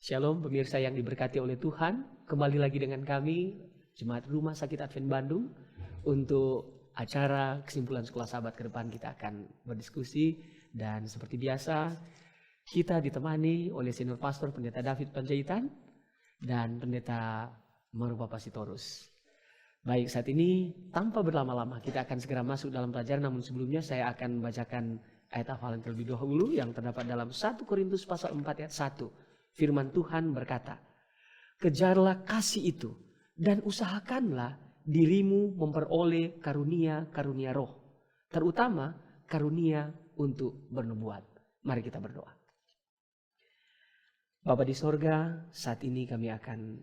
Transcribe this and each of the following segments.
Shalom pemirsa yang diberkati oleh Tuhan. Kembali lagi dengan kami, Jemaat Rumah Sakit Advent Bandung. Untuk acara kesimpulan sekolah sahabat ke depan kita akan berdiskusi. Dan seperti biasa, kita ditemani oleh Senior Pastor Pendeta David Panjaitan dan Pendeta Marupa Pasitorus. Baik, saat ini tanpa berlama-lama kita akan segera masuk dalam pelajaran. Namun sebelumnya saya akan membacakan ayat hafalan terlebih dahulu yang terdapat dalam 1 Korintus pasal 4 ayat 1. Firman Tuhan berkata, kejarlah kasih itu dan usahakanlah dirimu memperoleh karunia-karunia roh, terutama karunia untuk bernubuat. Mari kita berdoa. Bapa di sorga, saat ini kami akan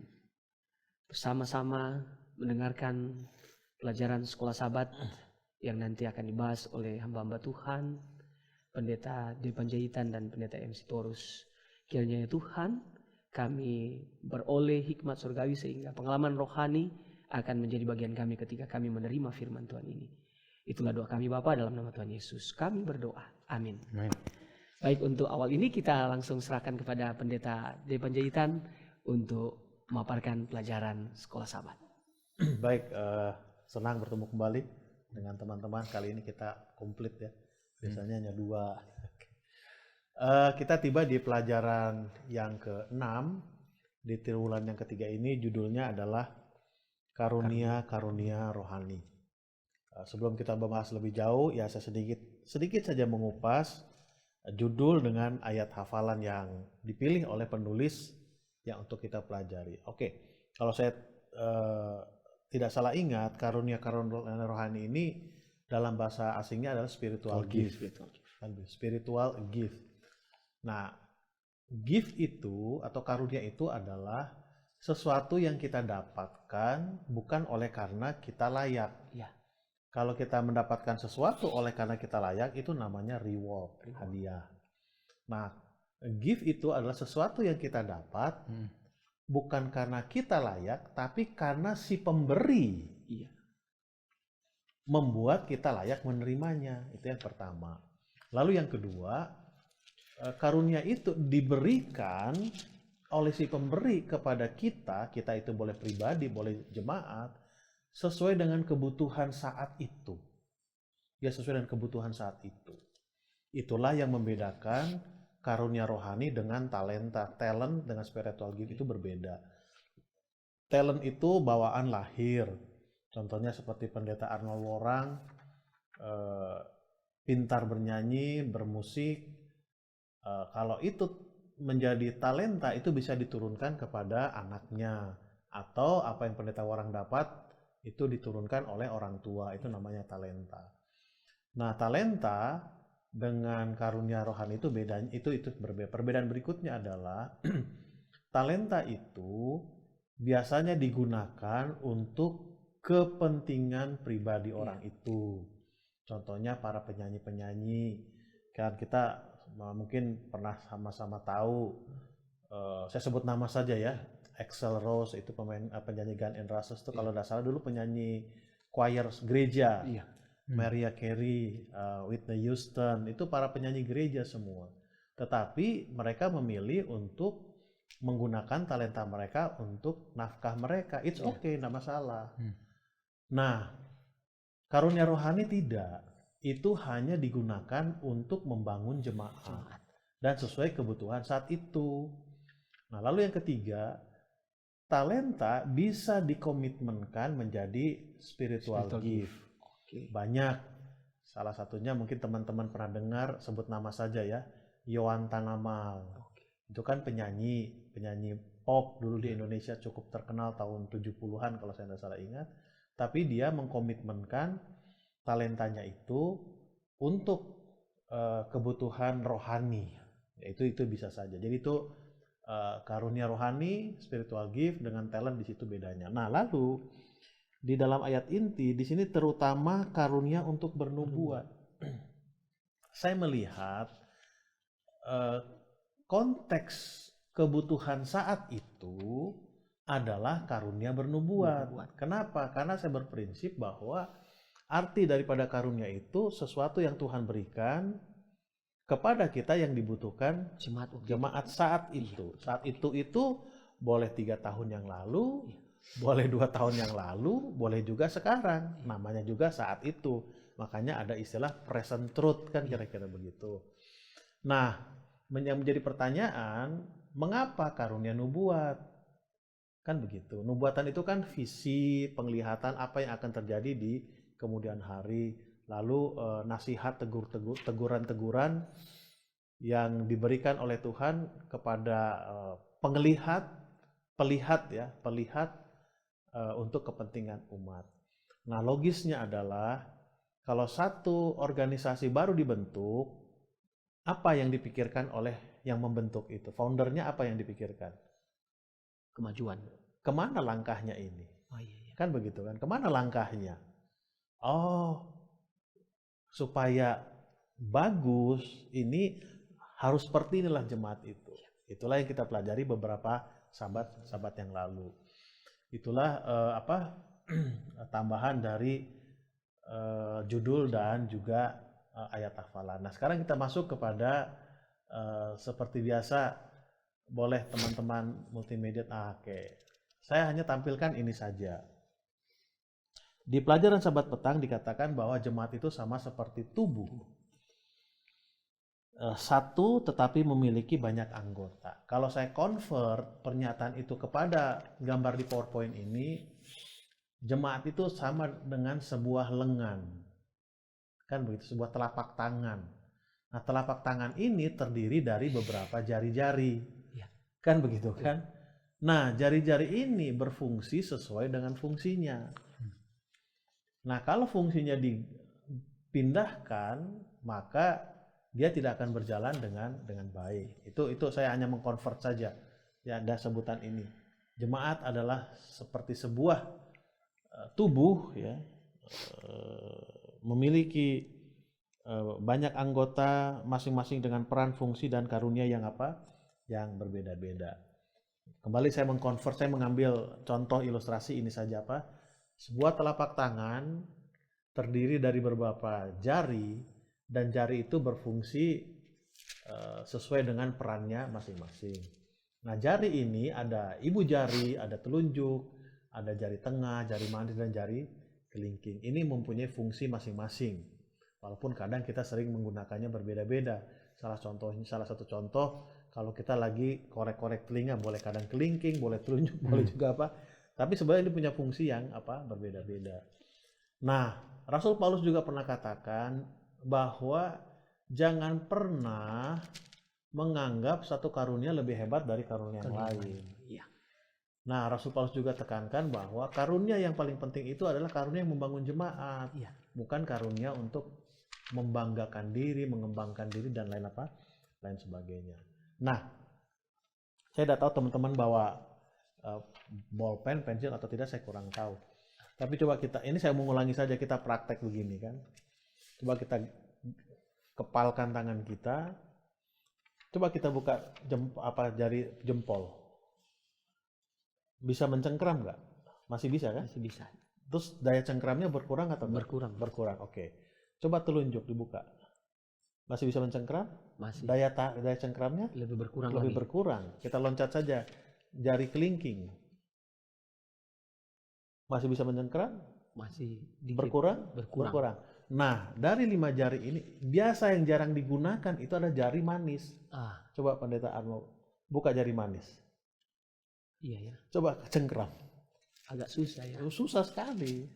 bersama-sama mendengarkan pelajaran sekolah sahabat yang nanti akan dibahas oleh hamba-hamba Tuhan, Pendeta David Panjaitan dan Pendeta MC Torus. Kiranya Tuhan, kami beroleh hikmat surgawi sehingga pengalaman rohani akan menjadi bagian kami ketika kami menerima firman Tuhan ini. Itulah doa kami Bapa dalam nama Tuhan Yesus. Kami berdoa. Amin. Amin. Baik, untuk awal ini kita langsung serahkan kepada Pendeta David Panjaitan untuk memaparkan pelajaran sekolah sahabat. Baik, senang bertemu kembali dengan teman-teman. Kali ini kita komplit ya. Biasanya hanya 2. Kita tiba di pelajaran yang ke-6 di triwulan yang ketiga ini. Judulnya adalah karunia-karunia rohani. Sebelum kita membahas lebih jauh, ya saya sedikit saja mengupas judul dengan ayat hafalan yang dipilih oleh penulis yang untuk kita pelajari. Oke, kalau saya tidak salah ingat, karunia-karunia rohani ini dalam bahasa asingnya adalah spiritual gift. Spiritual gift. Nah, gift itu atau karunia itu adalah sesuatu yang kita dapatkan bukan oleh karena kita layak. Ya. Kalau kita mendapatkan sesuatu oleh karena kita layak, itu namanya reward, hadiah. Nah, gift itu adalah sesuatu yang kita dapat bukan karena kita layak, tapi karena si pemberi membuat kita layak menerimanya. Itu yang pertama. Lalu yang kedua, karunia itu diberikan oleh si pemberi kepada kita itu boleh pribadi, boleh jemaat, sesuai dengan kebutuhan saat itu. Ya, sesuai dengan kebutuhan saat itu. Itulah yang membedakan karunia rohani dengan talenta. Talent dengan spiritual gift itu berbeda. Talent itu bawaan lahir. Contohnya seperti Pendeta Arnold Worang, pintar bernyanyi, bermusik. Kalau itu menjadi talenta, itu bisa diturunkan kepada anaknya, atau apa yang Pendeta Worang dapat itu diturunkan oleh orang tua. Itu namanya talenta. Nah, talenta dengan karunia rohani itu bedanya, itu berbeda. Perbedaan berikutnya adalah talenta itu biasanya digunakan untuk kepentingan pribadi orang itu. Contohnya para penyanyi-penyanyi, kan kita mungkin pernah sama-sama tahu, saya sebut nama saja ya, Axl Rose itu penyanyi Guns N' Roses itu kalau tidak salah dulu penyanyi choir gereja. Mariah Carey, Whitney Houston, itu para penyanyi gereja semua. Tetapi mereka memilih untuk menggunakan talenta mereka untuk nafkah mereka. It's okay, tidak masalah. Nah, karunia rohani tidak. Itu hanya digunakan untuk membangun jemaat dan sesuai kebutuhan saat itu. Nah, lalu yang ketiga, talenta bisa dikomitmenkan menjadi spiritual gift. Banyak. Salah satunya mungkin teman-teman pernah dengar, sebut nama saja ya, Yohan Tanamal. Itu kan penyanyi pop dulu di Indonesia, cukup terkenal tahun 70-an kalau saya tidak salah ingat. Tapi dia mengkomitmenkan talentanya itu untuk kebutuhan rohani. Itu bisa saja. Jadi itu karunia rohani, spiritual gift dengan talent di situ bedanya. Nah, lalu di dalam ayat inti di sini terutama karunia untuk bernubuat. Saya melihat konteks kebutuhan saat itu adalah karunia bernubuat. Kenapa? Karena saya berprinsip bahwa arti daripada karunia itu sesuatu yang Tuhan berikan kepada kita yang dibutuhkan Jemaat waktu jemaat saat itu. Saat itu boleh 3 tahun yang lalu, boleh 2 tahun yang lalu, boleh juga sekarang. Namanya juga saat itu. Makanya ada istilah present truth kan kira-kira begitu. Nah, yang menjadi pertanyaan, mengapa karunia nubuat? Kan begitu. Nubuatan itu kan visi, penglihatan apa yang akan terjadi di kemudian hari. Lalu nasihat, teguran-teguran yang diberikan oleh Tuhan kepada pelihat untuk kepentingan umat. Nah, logisnya adalah kalau satu organisasi baru dibentuk, apa yang dipikirkan oleh yang membentuk itu? Foundernya apa yang dipikirkan? kemajuan. Kemana langkahnya ini? Oh iya. Kan begitu kan? Kemana langkahnya? Oh, supaya bagus ini harus seperti inilah jemaat itu. Itulah yang kita pelajari beberapa sahabat yang lalu. Itulah tambahan dari judul dan juga ayat hafalan. Nah, sekarang kita masuk kepada seperti biasa, boleh teman-teman multimedia. Oke. Saya hanya tampilkan ini saja. Di pelajaran Sabat Petang dikatakan bahwa jemaat itu sama seperti tubuh. Satu tetapi memiliki banyak anggota. Kalau saya convert pernyataan itu kepada gambar di PowerPoint ini, jemaat itu sama dengan sebuah lengan. Kan begitu, sebuah telapak tangan. Nah, telapak tangan ini terdiri dari beberapa jari-jari. Ya. Kan begitu kan? Nah, jari-jari ini berfungsi sesuai dengan fungsinya. Nah, kalau fungsinya dipindahkan, maka dia tidak akan berjalan dengan baik. Itu saya hanya mengkonvert saja. Ya, ada sebutan ini. Jemaat adalah seperti sebuah tubuh, ya, memiliki banyak anggota masing-masing dengan peran, fungsi dan karunia yang berbeda-beda. Kembali saya mengkonvert, saya mengambil contoh ilustrasi ini saja sebuah telapak tangan terdiri dari beberapa jari dan jari itu berfungsi sesuai dengan perannya masing-masing. Nah, jari ini ada ibu jari, ada telunjuk, ada jari tengah, jari manis dan jari kelingking. Ini mempunyai fungsi masing-masing. Walaupun kadang kita sering menggunakannya berbeda-beda. Salah satu contoh, kalau kita lagi korek-korek telinga, boleh kadang kelingking, boleh telunjuk, boleh juga tapi sebenarnya ini punya fungsi yang berbeda-beda. Nah, Rasul Paulus juga pernah katakan bahwa jangan pernah menganggap satu karunia lebih hebat dari karunia yang lain. Iya. Nah, Rasul Paulus juga tekankan bahwa karunia yang paling penting itu adalah karunia yang membangun jemaat, bukan karunia untuk membanggakan diri, mengembangkan diri dan lain sebagainya. Nah, saya tidak tahu teman-teman bawa bolpen, pensil atau tidak, saya kurang tahu. Tapi coba ini saya mengulangi saja, kita praktek begini kan. Coba kita kepalkan tangan kita. Coba kita buka jari jempol. Bisa mencengkram nggak? Masih bisa kan? Masih bisa. Terus daya cengkramnya berkurang atau enggak? Berkurang. Oke. Coba telunjuk dibuka. Masih bisa mencengkram? Masih. Daya cengkramnya lebih berkurang. Kita loncat saja. Jari kelingking masih bisa mencengkram? Masih berkurang. Nah, dari 5 jari ini biasa yang jarang digunakan itu ada jari manis. Coba Pendeta Arno buka jari manis. Iya ya. Coba cengkram. Agak susah ya. Susah sekali.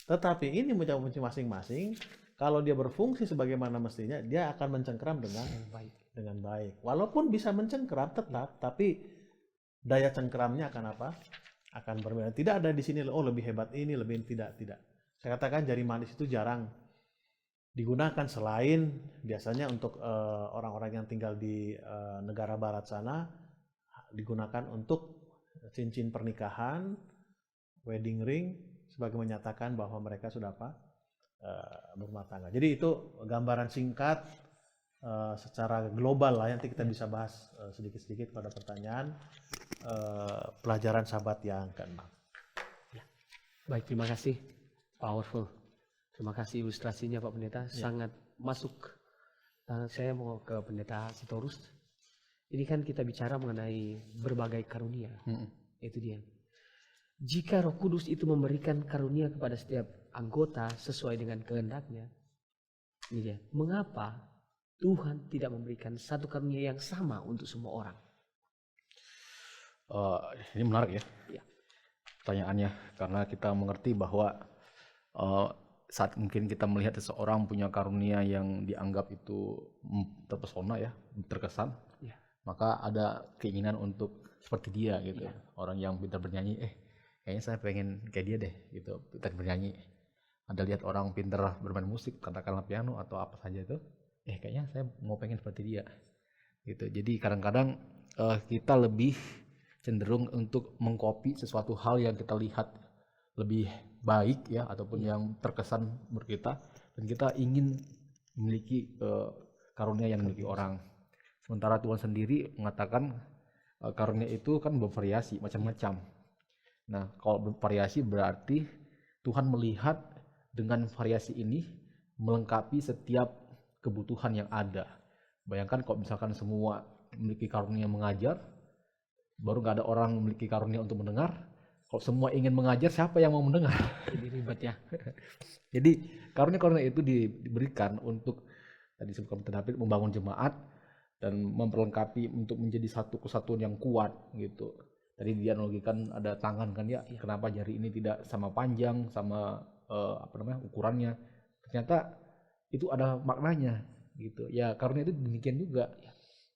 Tetapi ini menjawab fungsi masing-masing. Kalau dia berfungsi sebagaimana mestinya, dia akan mencengkram dengan baik. Walaupun bisa mencengkram tetap, tapi daya cengkramnya akan berbeda. Tidak ada di sini lebih hebat ini, lebih tidak. Saya katakan jari manis itu jarang digunakan, selain biasanya untuk orang-orang yang tinggal di negara barat sana, digunakan untuk cincin pernikahan, wedding ring, sebagai menyatakan bahwa mereka sudah berumah tangga. Jadi itu gambaran singkat secara global lah, nanti kita bisa bahas sedikit-sedikit pada pertanyaan pelajaran Sabat yang ke-6. Ya. Baik, terima kasih. Powerful. Terima kasih ilustrasinya Pak Pendeta, sangat masuk Saya mau ke Pendeta Sitorus. Ini kan kita bicara mengenai berbagai karunia. Itu dia. Jika Roh Kudus itu memberikan karunia kepada setiap anggota sesuai dengan kehendaknya, ini dia. Mengapa Tuhan tidak memberikan satu karunia yang sama untuk semua orang? Ini menarik ya, Ya. pertanyaannya, karena kita mengerti bahwa saat mungkin kita melihat seseorang punya karunia yang dianggap itu terpesona ya, terkesan, Ya. maka ada keinginan untuk seperti dia gitu. Orang yang pintar bernyanyi, kayaknya saya pengen kayak dia deh gitu, pintar bernyanyi. Ada lihat orang pintar bermain musik, katakanlah piano atau apa saja itu, kayaknya saya mau pengen seperti dia gitu. Jadi kadang-kadang kita lebih cenderung untuk mengcopy sesuatu hal yang kita lihat lebih baik ya, ataupun yang terkesan menurut kita, dan kita ingin memiliki karunia yang dimiliki orang. Sementara Tuhan sendiri mengatakan karunia itu kan bervariasi macam-macam. Nah, kalau bervariasi berarti Tuhan melihat dengan variasi ini melengkapi setiap kebutuhan yang ada. Bayangkan kalau misalkan semua memiliki karunia mengajar, baru nggak ada orang memiliki karunia untuk mendengar. Kalau semua ingin mengajar, siapa yang mau mendengar? Jadi ribet ya. Jadi karunia-karunia itu diberikan untuk, tadi sebutkan David, membangun jemaat dan memperlengkapi untuk menjadi satu kesatuan yang kuat gitu. Tadi dia analogikan ada tangan kan ya, kenapa jari ini tidak sama panjang, sama ukurannya? Ternyata itu ada maknanya gitu. Ya karunia itu demikian juga.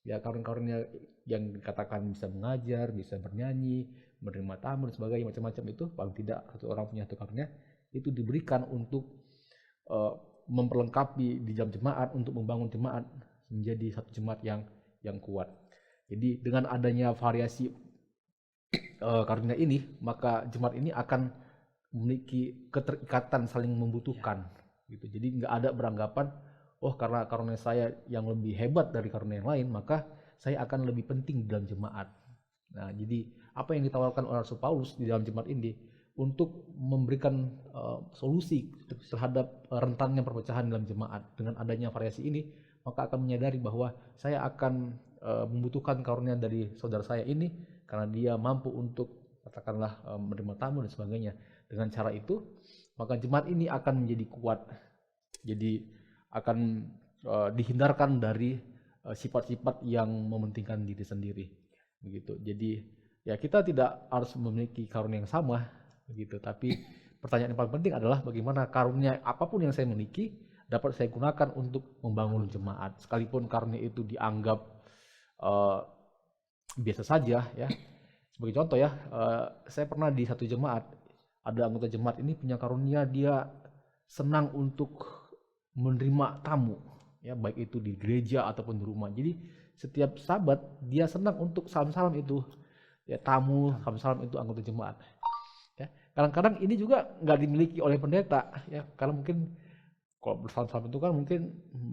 Ya karunia-karunia yang dikatakan bisa mengajar, bisa bernyanyi, menerima tamu dan sebagainya, macam-macam itu, paling tidak satu orang punya satu karunia, itu diberikan untuk memperlengkapi di dalam jemaat, untuk membangun jemaat menjadi satu jemaat yang kuat. Jadi dengan adanya variasi karunia ini, maka jemaat ini akan memiliki keterikatan, saling membutuhkan gitu. Jadi nggak ada beranggapan, karena karunia saya yang lebih hebat dari karunia yang lain, maka saya akan lebih penting di dalam jemaat. Nah, jadi apa yang ditawarkan oleh Rasul Paulus di dalam jemaat ini untuk memberikan solusi terhadap rentannya perpecahan dalam jemaat. Dengan adanya variasi ini, maka akan menyadari bahwa saya akan membutuhkan karunia dari saudara saya ini karena dia mampu untuk katakanlah menerima tamu dan sebagainya. Dengan cara itu, maka jemaat ini akan menjadi kuat. Jadi akan dihindarkan dari sifat-sifat yang mementingkan diri sendiri begitu. Jadi ya kita tidak harus memiliki karunia yang sama begitu, tapi pertanyaan yang paling penting adalah bagaimana karunia apapun yang saya miliki dapat saya gunakan untuk membangun jemaat, sekalipun karunia itu dianggap biasa saja ya. Sebagai contoh ya, saya pernah di satu jemaat, ada anggota jemaat ini punya karunia, dia senang untuk menerima tamu ya, baik itu di gereja ataupun di rumah. Jadi setiap sabat dia senang untuk salam-salam itu ya, tamu salam-salam itu anggota jemaat ya. Kadang-kadang ini juga nggak dimiliki oleh pendeta ya, karena mungkin kalau bersalam-salam itu kan mungkin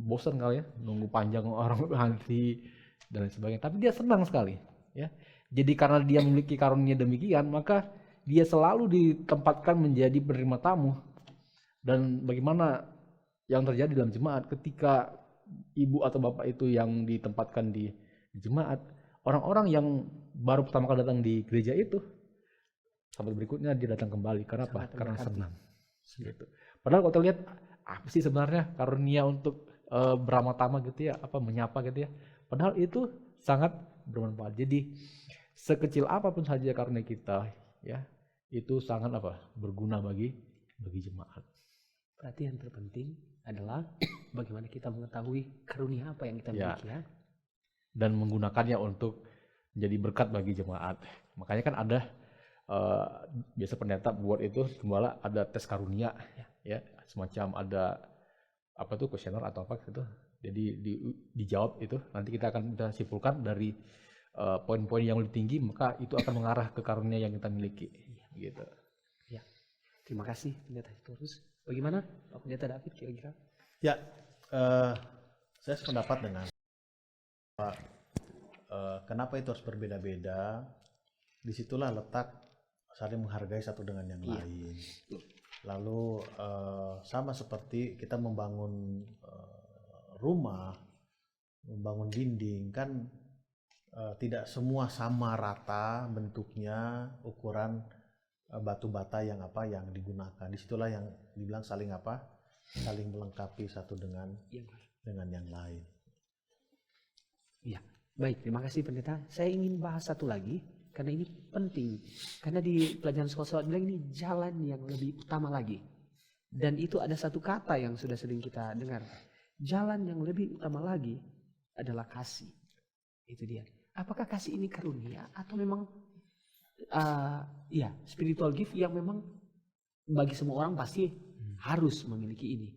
bosan kali ya, nunggu panjang orang nanti dan lain sebagainya, tapi dia senang sekali ya. Jadi karena dia memiliki karunia demikian, maka dia selalu ditempatkan menjadi penerima tamu. Dan bagaimana yang terjadi dalam jemaat ketika ibu atau bapak itu yang ditempatkan di jemaat, orang-orang yang baru pertama kali datang di gereja itu, sabat berikutnya dia datang kembali. Karena apa? Karena senang gitu. Padahal kalau kita lihat apa sih sebenarnya karunia untuk beramah tamah gitu ya, apa menyapa gitu ya, padahal itu sangat bermanfaat. Jadi sekecil apapun saja karunia kita ya, itu sangat berguna bagi jemaat. Berarti yang terpenting adalah bagaimana kita mengetahui karunia apa yang kita miliki ya. Dan menggunakannya untuk menjadi berkat bagi jemaat. Makanya kan ada biasa pendeta buat itu, gembala ada tes karunia ya, semacam ada kuesioner atau apa gitu. Jadi dijawab itu, nanti kita akan simpulkan dari poin-poin yang lebih tinggi, maka itu akan mengarah ke karunia yang kita miliki gitu. Ya. Terima kasih Pendeta Sitorus. Bagaimana Pak Pendeta David kira-kira? Ya, saya sependapat dengan kenapa itu harus berbeda-beda. Disitulah letak saling menghargai satu dengan yang lain. Lalu sama seperti kita membangun rumah, membangun dinding kan tidak semua sama rata bentuknya, ukuran batu bata yang digunakan. Disitulah yang dibilang saling melengkapi satu dengan yang lain. Iya, baik. Terima kasih pendeta. Saya ingin bahas satu lagi karena ini penting. Karena di pelajaran sekolah bilang ini jalan yang lebih utama lagi. Dan itu ada satu kata yang sudah sering kita dengar. Jalan yang lebih utama lagi adalah kasih. Itu dia. Apakah kasih ini karunia atau memang spiritual gift yang memang bagi semua orang pasti harus memiliki ini.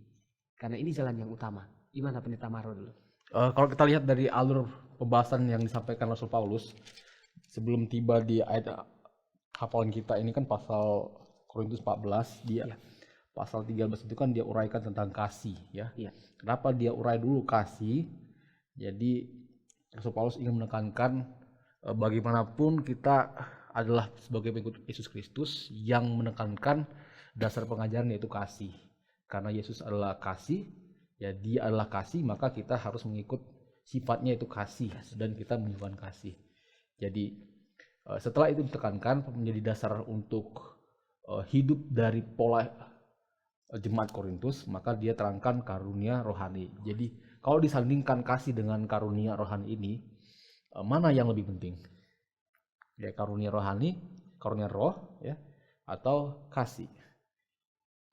Karena ini jalan yang utama. Gimana pendeta Maro dulu? Kalau kita lihat dari alur pembahasan yang disampaikan Rasul Paulus sebelum tiba di ayat hafalan kita ini kan pasal Korintus 14 dia pasal 13 itu kan dia uraikan tentang kasih ya. Kenapa dia urai dulu kasih? Jadi Rasul Paulus ingin menekankan bagaimanapun kita adalah sebagai pengikut Yesus Kristus yang menekankan dasar pengajaran yaitu kasih. Karena Yesus adalah kasih, ya dia adalah kasih, maka kita harus mengikut sifatnya itu kasih dan kita menunjukkan kasih. Jadi setelah itu ditekankan menjadi dasar untuk hidup dari pola jemaat Korintus, maka dia terangkan karunia rohani. Jadi kalau disandingkan kasih dengan karunia rohani ini, mana yang lebih penting? Ya karunia rohani, karunia roh, ya, atau kasih?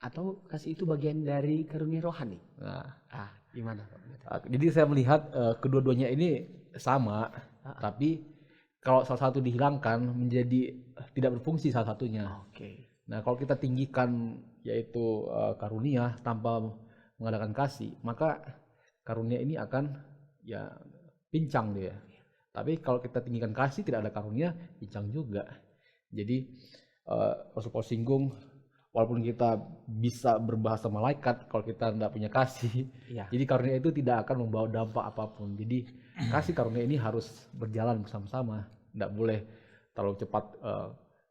Atau kasih itu bagian dari karunia rohani? Gimana? Jadi saya melihat kedua-duanya ini sama, tapi kalau salah satu dihilangkan menjadi tidak berfungsi salah satunya. Nah kalau kita tinggikan yaitu karunia tanpa mengadakan kasih, maka karunia ini akan ya pincang dia. Tapi kalau kita tinggikan kasih tidak ada karunia, pincang juga. Jadi Rasul Paulus singgung, walaupun kita bisa berbahasa malaikat, kalau kita tidak punya kasih, jadi karunia itu tidak akan membawa dampak apapun. Jadi kasih karunia ini harus berjalan bersama-sama, tidak boleh terlalu cepat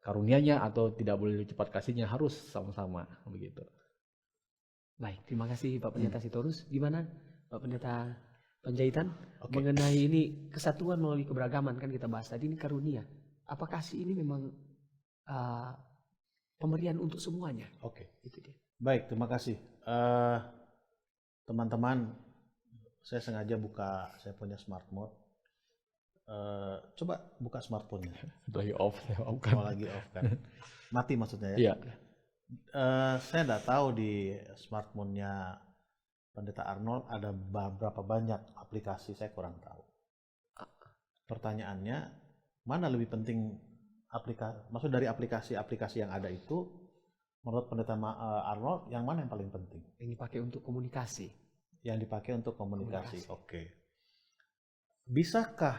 karunianya atau tidak boleh cepat kasihnya, harus sama-sama begitu. Baik, terima kasih Pak Pendeta Sitorus. Gimana Pak Pendeta Panjaitan mengenai ini kesatuan melalui keberagaman kan kita bahas tadi, ini karunia. Apa kasih ini memang pemberian untuk semuanya? Itu dia. Baik, terima kasih. Teman-teman, saya sengaja saya punya smart mode. Coba buka smartphone-nya. Lagi off, lagi off kan. Mati maksudnya ya? Iya. Saya tidak tahu di smartphone-nya Pendeta Arnold ada berapa banyak aplikasi, saya kurang tahu. Pertanyaannya, mana lebih penting maksud dari aplikasi-aplikasi yang ada itu, menurut Pendeta Arnold, yang mana yang paling penting? Yang dipakai untuk komunikasi. Yang dipakai untuk komunikasi. Oke. Bisakah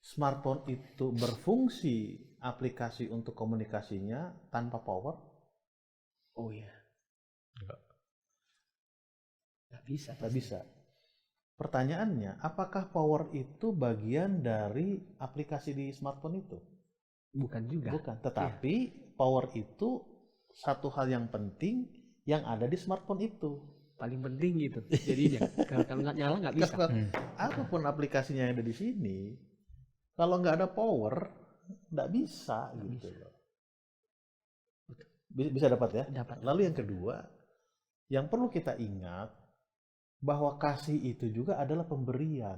smartphone itu berfungsi aplikasi untuk komunikasinya tanpa power? Oh iya. Nggak bisa. Nggak bisa. Pertanyaannya, apakah power itu bagian dari aplikasi di smartphone itu? Bukan juga. Bukan, tetapi power itu satu hal yang penting yang ada di smartphone itu. Paling penting gitu. Jadinya kalau nggak nyala nggak bisa. Apapun aplikasinya yang ada di sini, kalau nggak ada power, nggak bisa gitu loh. Bisa dapat ya? Dapat. Lalu yang kedua, yang perlu kita ingat bahwa kasih itu juga adalah pemberian.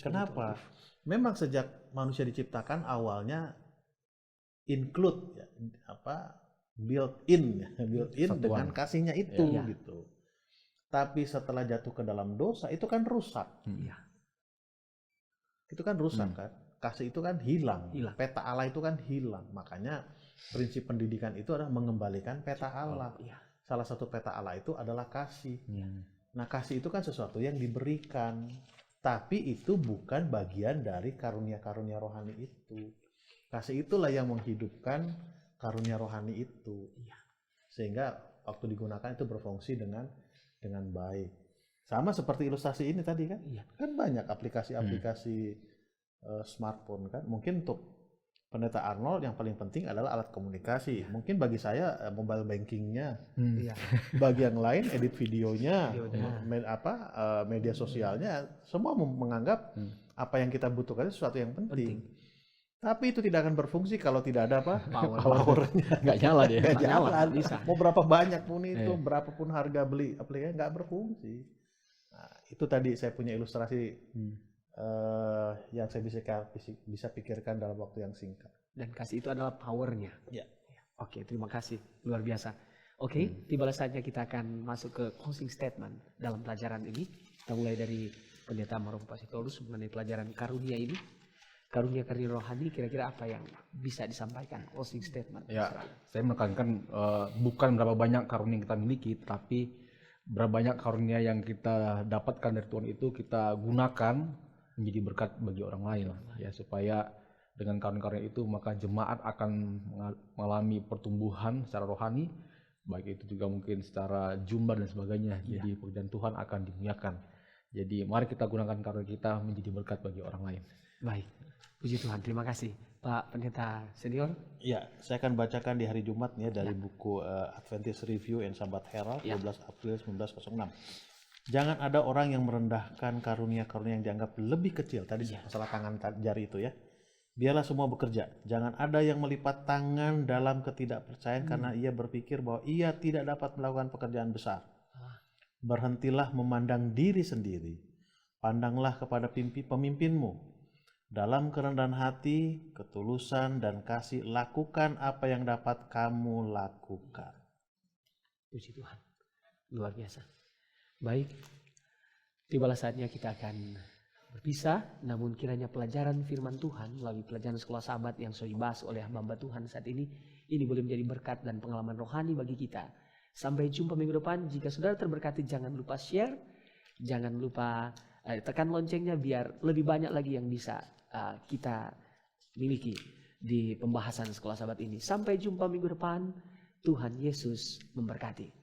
Kenapa? Memang sejak manusia diciptakan awalnya include built in dengan kasihnya itu gitu. Tapi setelah jatuh ke dalam dosa itu kan rusak. Itu kan rusak kan. Kasih itu kan hilang. Peta Allah itu kan hilang. Makanya prinsip pendidikan itu adalah mengembalikan peta Allah. Salah satu peta Allah itu adalah kasih. Nah, kasih itu kan sesuatu yang diberikan. Tapi itu bukan bagian dari karunia-karunia rohani itu. Kasih itulah yang menghidupkan karunia rohani itu. Sehingga waktu digunakan itu berfungsi dengan baik. Sama seperti ilustrasi ini tadi kan. Kan banyak aplikasi-aplikasi smartphone kan. Mungkin untuk Pendeta Arnold yang paling penting adalah alat komunikasi. Mungkin bagi saya mobile bankingnya, Iya. bagi yang lain edit videonya, Videonya. media sosialnya, semua menganggap apa yang kita butuhkan itu sesuatu yang penting. Tapi itu tidak akan berfungsi kalau tidak ada apa? Powernya. Nggak nyala dia. Nggak Nggak nyala, jalan. bisa. Mau berapa banyak pun itu, berapapun harga beli aplikasi nggak berfungsi. Nah, itu tadi saya punya ilustrasi yang saya bisa pikirkan dalam waktu yang singkat. Dan kasih itu adalah powernya. Ya. Oke, terima kasih. Luar biasa. Oke, tibalah saatnya kita akan masuk ke closing statement dalam pelajaran ini. Kita mulai dari Pendeta Marum Pasitorus mengenai pelajaran karunia ini. Karunia-karunia rohani, kira-kira apa yang bisa disampaikan? Closing statement. Ya, saya menekankan bukan berapa banyak karunia yang kita miliki, tapi berapa banyak karunia yang kita dapatkan dari Tuhan itu kita gunakan menjadi berkat bagi orang lain, ya, supaya dengan karunia-karunia itu maka jemaat akan mengalami pertumbuhan secara rohani, baik itu juga mungkin secara jumlah dan sebagainya. Jadi pekerjaan Tuhan akan dimuliakan. Jadi mari kita gunakan karunia kita menjadi berkat bagi orang lain. Baik, puji Tuhan. Terima kasih, Pak Pendeta Senior. Ya, saya akan bacakan di hari Jumat ya dari buku Adventist Review and Sabbath Herald 12 April 1906. Jangan ada orang yang merendahkan karunia-karunia yang dianggap lebih kecil. Tadi masalah tangan jari itu ya. Biarlah semua bekerja. Jangan ada yang melipat tangan dalam ketidakpercayaan karena ia berpikir bahwa ia tidak dapat melakukan pekerjaan besar. Berhentilah memandang diri sendiri. Pandanglah kepada pemimpinmu. Dalam kerendahan hati, ketulusan, dan kasih, lakukan apa yang dapat kamu lakukan. Puji Tuhan. Luar biasa. Baik, tibalah saatnya kita akan berpisah, namun kiranya pelajaran firman Tuhan melalui pelajaran sekolah sahabat yang sudah dibahas oleh hamba Tuhan saat ini boleh menjadi berkat dan pengalaman rohani bagi kita. Sampai jumpa minggu depan. Jika saudara terberkati, jangan lupa share, jangan lupa tekan loncengnya biar lebih banyak lagi yang bisa kita miliki di pembahasan sekolah sahabat ini. Sampai jumpa minggu depan. Tuhan Yesus memberkati.